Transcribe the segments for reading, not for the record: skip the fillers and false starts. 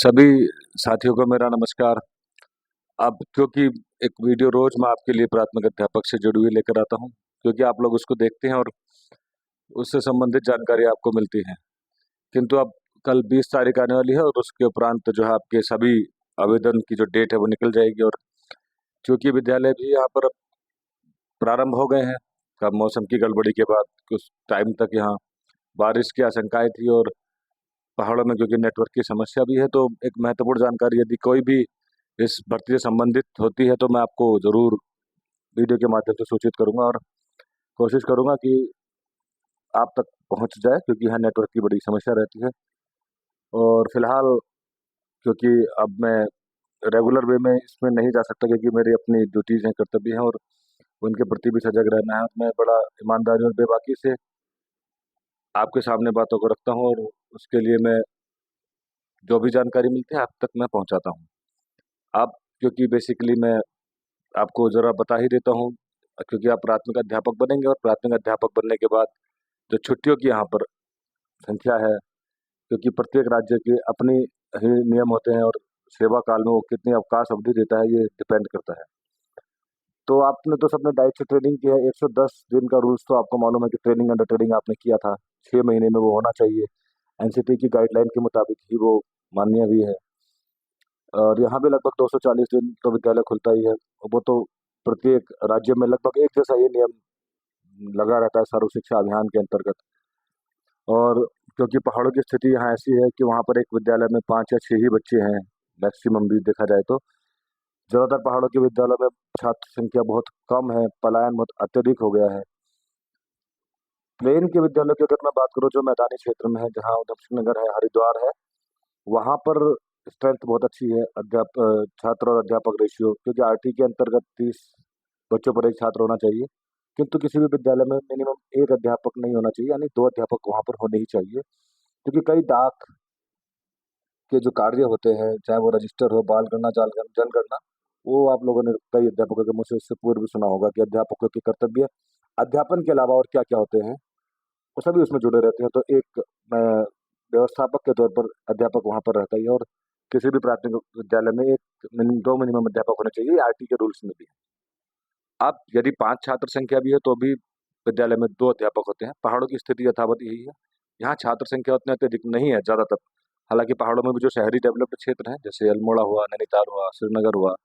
सभी साथियों को मेरा नमस्कार। अब क्योंकि एक वीडियो रोज मैं आपके लिए प्राथमिक अध्यापक से जुड़ी हुई लेकर आता हूं, क्योंकि आप लोग उसको देखते हैं और उससे संबंधित जानकारी आपको मिलती है। किंतु अब कल 20 तारीख आने वाली है और उसके उपरांत जो है आपके सभी आवेदन की जो डेट है वो निकल जाएगी। और क्योंकि विद्यालय भी यहाँ पर अब प्रारंभ हो गए हैं, कब मौसम की गड़बड़ी के बाद कुछ टाइम तक यहाँ बारिश की आशंकाएं थी, और पहाड़ों में क्योंकि नेटवर्क की समस्या भी है, तो एक महत्वपूर्ण जानकारी यदि कोई भी इस भर्ती से संबंधित होती है तो मैं आपको जरूर वीडियो के माध्यम से सूचित करूंगा और कोशिश करूंगा कि आप तक पहुंच जाए, क्योंकि यहाँ नेटवर्क की बड़ी समस्या रहती है। और फिलहाल क्योंकि अब मैं रेगुलर वे में इसमें नहीं जा सकता, क्योंकि मेरी अपनी ड्यूटीज हैं, कर्तव्य हैं, और उनके प्रति भी सजग रहना है। मैं बड़ा ईमानदारी और बेबाकी से आपके सामने बातों को रखता हूँ, और उसके लिए मैं जो भी जानकारी मिलती है आप तक मैं पहुंचाता हूँ। आप क्योंकि बेसिकली मैं आपको जरा बता ही देता हूँ, क्योंकि आप प्राथमिक अध्यापक बनेंगे और प्राथमिक अध्यापक बनने के बाद जो छुट्टियों की यहाँ पर संख्या है, क्योंकि प्रत्येक राज्य के अपनी ही नियम होते हैं, और सेवा काल में वो कितनी अवकाश अवधि देता है ये डिपेंड करता है। तो आपने तो सबने डाइट से ट्रेनिंग की है, 110 दिन का रूल्स तो आपको मालूम है कि ट्रेनिंग अंडर ट्रेनिंग आपने किया था, 6 महीने में वो होना चाहिए। एनसीटी की गाइडलाइन के मुताबिक ही वो मान्य भी है। और यहाँ भी लगभग 240 दिन तो विद्यालय खुलता ही है। वो तो प्रत्येक राज्य में लगभग एक जैसा ये नियम लगा रहता है सर्व शिक्षा अभियान के अंतर्गत। और क्योंकि पहाड़ों की स्थिति यहाँ ऐसी है कि वहाँ पर एक विद्यालय में 5 या 6 ही बच्चे हैं, मैक्सिमम भी देखा जाए तो। ज्यादातर पहाड़ों के विद्यालयों में छात्र संख्या बहुत कम है, पलायन बहुत अत्यधिक हो गया है। प्लेन के विद्यालयों की अगर मैं बात करूँ, जो मैदानी क्षेत्र में है, जहाँ उधम नगर है, हरिद्वार है, वहाँ पर स्ट्रेंथ बहुत अच्छी है, छात्र और अध्यापक रेशियो, क्योंकि आरटी के अंतर्गत 30 बच्चों पर एक छात्र होना चाहिए। किंतु किसी भी विद्यालय में मिनिमम एक अध्यापक नहीं होना चाहिए, यानी 2 अध्यापक वहाँ पर होने ही चाहिए। क्योंकि कई डाक के जो कार्य होते हैं, चाहे वो रजिस्टर हो, बाल गणना, जाल गणना, जनगणना, वो आप लोगों ने कई अध्यापकों के मुँह से इससे पूर्व भी सुना होगा कि अध्यापकों के कर्तव्य अध्यापन के अलावा और क्या क्या होते हैं, वो सभी उसमें जुड़े रहते हैं। तो एक व्यवस्थापक के तौर पर अध्यापक वहां पर रहता ही है, और किसी भी प्राथमिक विद्यालय में एक दो मिनिमम अध्यापक होने चाहिए, आरटी के रूल्स में भी है। अब यदि 5 छात्र संख्या भी है तो भी विद्यालय में 2 अध्यापक होते हैं। पहाड़ों की स्थिति यथावत यही है, यहाँ छात्र संख्या उतनी अत्यधिक नहीं है ज्यादातर। हालांकि पहाड़ों में भी जो शहरी डेवलप्ड क्षेत्र हैं, जैसे अल्मोड़ा हुआ, नैनीताल हुआ, श्रीनगर हुआ,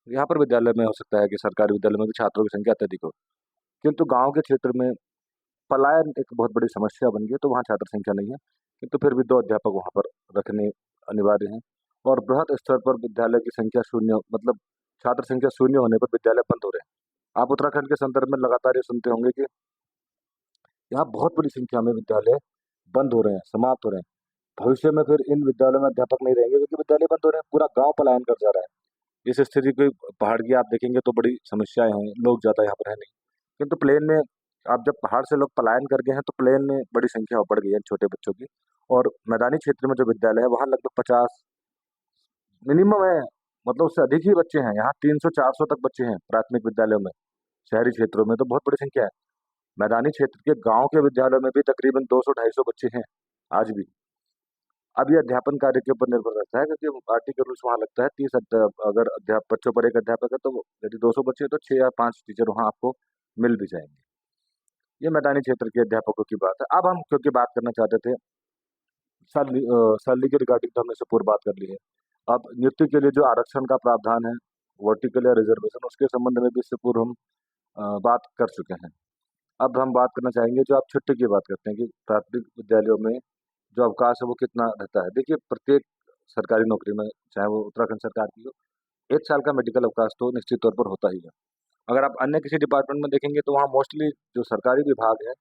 यहाँ पर विद्यालय में हो सकता है कि सरकारी विद्यालय में भी छात्रों की संख्या अत्यधिक हो। किंतु गाँव के क्षेत्र में पलायन एक बहुत बड़ी समस्या बन गई है, तो वहाँ छात्र संख्या नहीं है, किंतु फिर भी 2 अध्यापक वहाँ पर रखने अनिवार्य हैं। और बृहद स्तर पर विद्यालय की संख्या शून्य, मतलब छात्र संख्या शून्य होने पर विद्यालय बंद हो रहे हैं। आप उत्तराखंड के संदर्भ में लगातार ये सुनते होंगे कि यहाँ बहुत बड़ी संख्या में विद्यालय बंद हो रहे हैं, समाप्त हो रहे हैं। भविष्य में फिर इन विद्यालयों में अध्यापक नहीं रहेंगे, क्योंकि विद्यालय बंद हो रहे हैं, पूरा गांव पलायन कर जा रहा है। इस स्थिति को पहाड़ की आप देखेंगे तो बड़ी समस्याएं हैं, लोग ज्यादा यहाँ पर है नहीं। किंतु प्लेन में, आप जब पहाड़ से लोग पलायन कर गए हैं, तो प्लेन में बड़ी संख्या बढ़ गई है छोटे बच्चों की। और मैदानी क्षेत्र में जो विद्यालय है वहाँ लगभग 50 मिनिमम है, मतलब उससे अधिक ही बच्चे हैं। यहाँ 300 400 तक बच्चे हैं प्राथमिक विद्यालयों में। शहरी क्षेत्रों में तो बहुत बड़ी संख्या है। मैदानी क्षेत्र के गांव के विद्यालयों में भी तकरीबन 200 250 बच्चे हैं आज भी। अब ये अध्यापन कार्य के ऊपर निर्भर रहता है, क्योंकि पार्टी के रूल्स वहाँ लगता है 30 अगर बच्चों पर एक अध्यापक है, तो यदि 200 बच्चे हैं तो 6 या 5 टीचर वहाँ आपको मिल भी जाएंगे। ये मैदानी क्षेत्र के अध्यापकों की बात है। अब हम क्योंकि बात करना चाहते थे सैलरी के रिगार्डिंग, तो हमने इससे पूर्व बात कर ली है। अब नियुक्ति के लिए जो आरक्षण का प्रावधान है, वर्टिकल या रिजर्वेशन, उसके संबंध में भी इससे पूर्व हम बात कर चुके हैं। अब हम बात करना चाहेंगे, जो आप छुट्टी की बात करते हैं कि प्राथमिक विद्यालयों में जो अवकाश है वो कितना रहता है। देखिए, प्रत्येक सरकारी नौकरी में, चाहे वो उत्तराखंड सरकार की हो, 1 साल का मेडिकल अवकाश तो निश्चित तौर पर होता ही है। अगर आप अन्य किसी डिपार्टमेंट में देखेंगे तो वहाँ मोस्टली जो सरकारी विभाग है,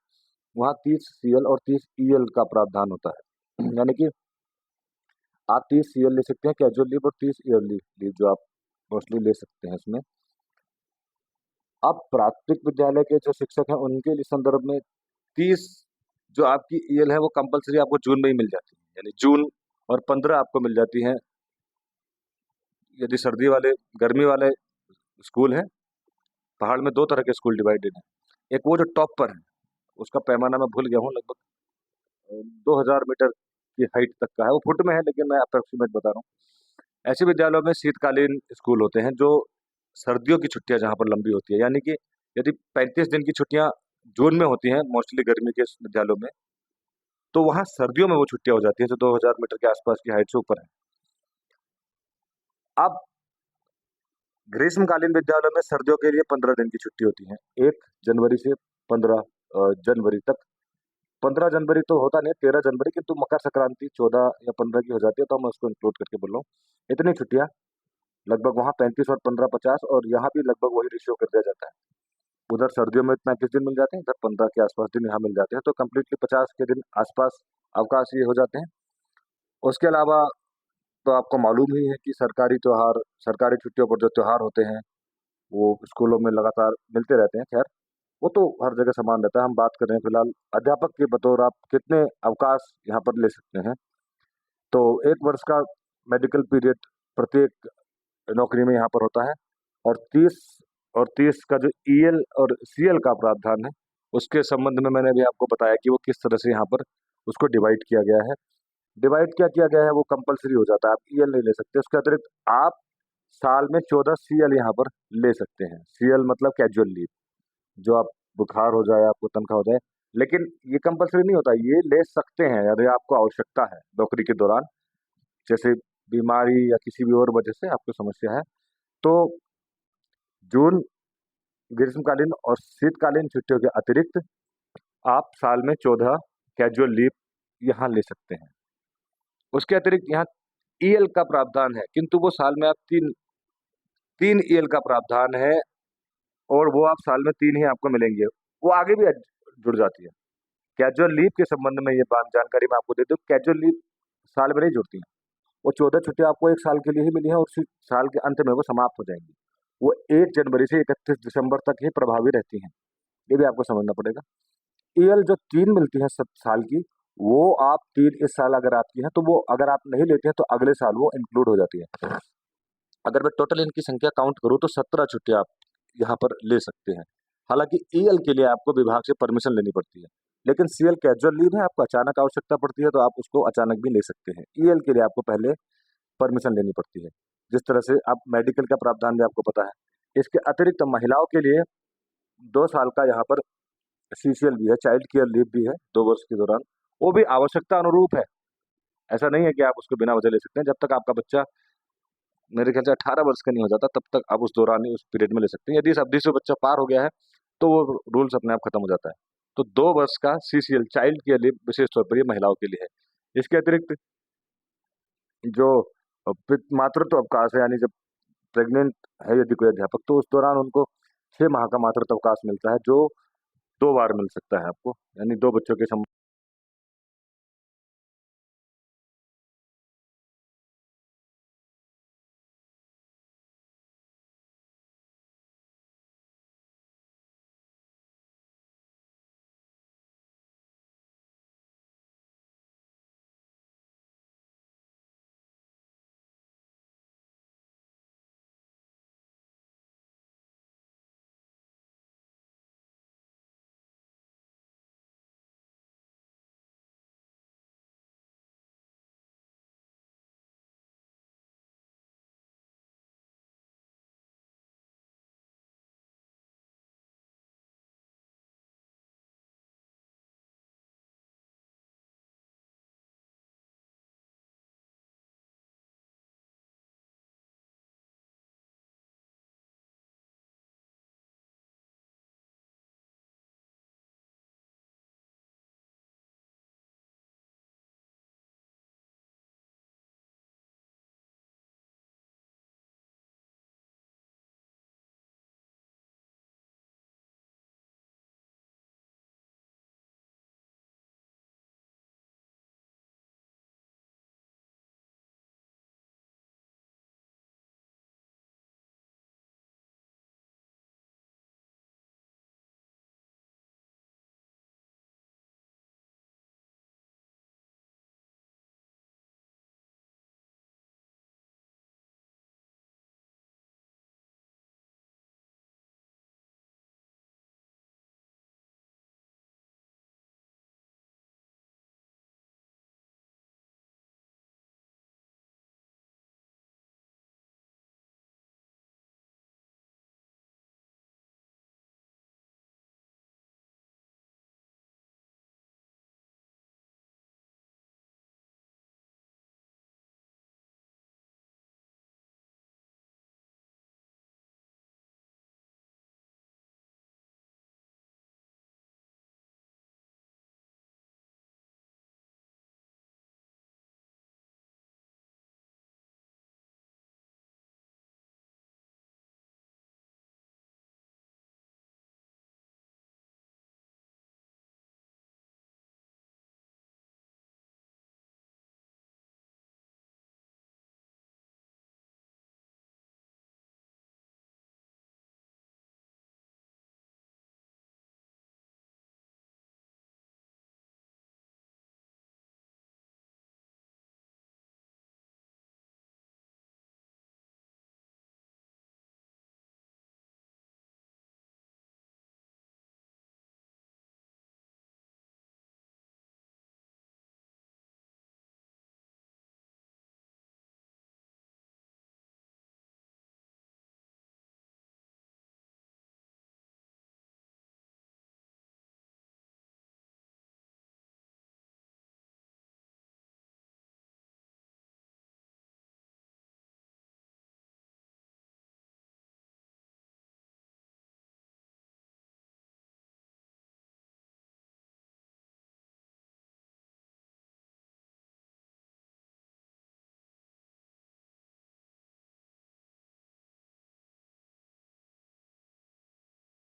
वहाँ 30 CL और 30 EL का प्रावधान होता है। यानी कि आप 30 CL ले सकते हैं कैजुअल लीव, और 30 ईयरली लीव जो आप मोस्टली ले सकते हैं इसमें। अब प्राथमिक विद्यालय के जो शिक्षक हैं उनके लिए संदर्भ में 30 जो आपकी EL है वो कंपलसरी आपको जून में ही मिल जाती है, यानी जून, और 15 आपको मिल जाती है यदि सर्दी वाले, गर्मी वाले स्कूल हैं। पहाड़ में 2 तरह के स्कूल डिवाइडेड हैं। एक वो जो टॉप पर है, उसका पैमाना मैं भूल गया हूँ, लगभग 2000 मीटर की हाइट तक का है, वो फुट में है लेकिन मैं अप्रोक्सीमेट बता रहा हूँ। ऐसे विद्यालयों में शीतकालीन स्कूल होते हैं जो सर्दियों की छुट्टियां जहाँ पर लंबी होती है, यानी कि यदि 35 दिन की छुट्टियां जून में होती हैं मोस्टली गर्मी के विद्यालयों में, तो वहाँ सर्दियों में वो छुट्टियां हो जाती हैं जो 2000 मीटर के आसपास की हाइट से ऊपर है। अब ग्रीष्मकालीन विद्यालयों में सर्दियों के लिए 15 दिन की छुट्टी होती है, 1 जनवरी से 15 जनवरी तक। 15 जनवरी तो होता नहीं, 13 जनवरी, किंतु मकर संक्रांति 14 या 15 की हो जाती है, तो मैं उसको इंक्लूड करके बोल रहा हूँ। इतनी छुट्टियां लगभग वहाँ 35 और 15 50, और यहाँ भी लगभग वही रेशियो कर दिया जाता है। उधर सर्दियों में 35 दिन मिल जाते हैं, इधर 15 के आसपास दिन यहाँ मिल जाते हैं, तो कम्प्लीटली 50 के दिन आसपास अवकाश ये हो जाते हैं। उसके अलावा तो आपको मालूम ही है कि सरकारी त्योहार, सरकारी छुट्टियों पर जो त्योहार होते हैं वो स्कूलों में लगातार मिलते रहते हैं। खैर, वो तो हर जगह समान रहता है। हम बात कर रहे हैं फिलहाल अध्यापक के बतौर आप कितने अवकाश यहाँ पर ले सकते हैं। तो 1 वर्ष का मेडिकल पीरियड प्रत्येक नौकरी में यहाँ पर होता है, और 30 का जो ईएल और सीएल का प्रावधान है, उसके संबंध में मैंने भी आपको बताया कि वो किस तरह से यहाँ पर उसको डिवाइड किया गया है। डिवाइड क्या किया गया है, वो कंपलसरी हो जाता है, आप ईएल नहीं ले सकते। उसके अतिरिक्त आप साल में 14 सीएल यहाँ पर ले सकते हैं। सीएल मतलब कैजुअल लीव, जो आप बुखार हो जाए, आपको तनख्वाह हो जाए, लेकिन ये कंपलसरी नहीं होता, ये ले सकते हैं यदि आपको आवश्यकता है नौकरी के दौरान, जैसे बीमारी या किसी भी और वजह से आपको समस्या है। तो जून ग्रीष्मकालीन और शीतकालीन छुट्टियों के अतिरिक्त आप साल में 14 कैजुअल लीव यहाँ ले सकते हैं। उसके अतिरिक्त यहाँ ईएल का प्रावधान है, किंतु वो साल में आप तीन तीन ईएल का प्रावधान है, और वो आप साल में 3 ही आपको मिलेंगे। वो आगे भी जुड़ जाती है। कैजुअल लीव के संबंध में ये बात जानकारी मैं आपको दे दूं, कैजुअल लीव साल में नहीं जुड़ती हैं। वो 14 छुट्टियां आपको 1 साल के लिए ही मिली है, और उसी साल के अंत में वो समाप्त हो जाएंगी। वो 1 जनवरी से 31 दिसंबर तक ही प्रभावी रहती हैं। ये भी आपको समझना पड़ेगा। ईएल जो 3 मिलती है साल की, वो आप 3 इस साल अगर आपकी है, तो वो अगर आप नहीं लेते हैं तो अगले साल वो इंक्लूड हो जाती है। अगर मैं टोटल इनकी संख्या काउंट करूँ तो 17 छुट्टियां आप यहाँ पर ले सकते हैं। हालांकि ईएल के लिए आपको विभाग से परमिशन लेनी पड़ती है, लेकिन सीएल कैजुअल लीव है, आपको अचानक आवश्यकता पड़ती है तो आप उसको अचानक भी ले सकते हैं। ईएल के लिए आपको पहले परमिशन लेनी पड़ती है। जिस तरह से आप मेडिकल का प्रावधान भी आपको पता है। इसके अतिरिक्त महिलाओं के लिए 2 साल का यहाँ पर सीसीएल भी है, चाइल्ड केयर लीव भी है 2 वर्ष के दौरान। वो भी आवश्यकता अनुरूप है, ऐसा नहीं है कि आप उसको बिना वजह ले सकते हैं। जब तक आपका बच्चा मेरे ख्याल से 18 वर्ष का नहीं हो जाता, तब तक आप उस दौरान ही उस पीरियड में ले सकते हैं। यदि इस अवधि से बच्चा पार हो गया है तो वो रूल्स अपने आप खत्म हो जाता है। तो 2 वर्ष का सीसीएल चाइल्ड केयर लीव विशेष तौर पर ये महिलाओं के लिए है। इसके अतिरिक्त जो मातृत्व अवकाश है, यानी जब प्रेग्नेंट है यदि कोई अध्यापक, तो उस दौरान उनको 6 माह का मातृत्व अवकाश मिलता है, जो 2 बार मिल सकता है आपको, यानी 2 बच्चों के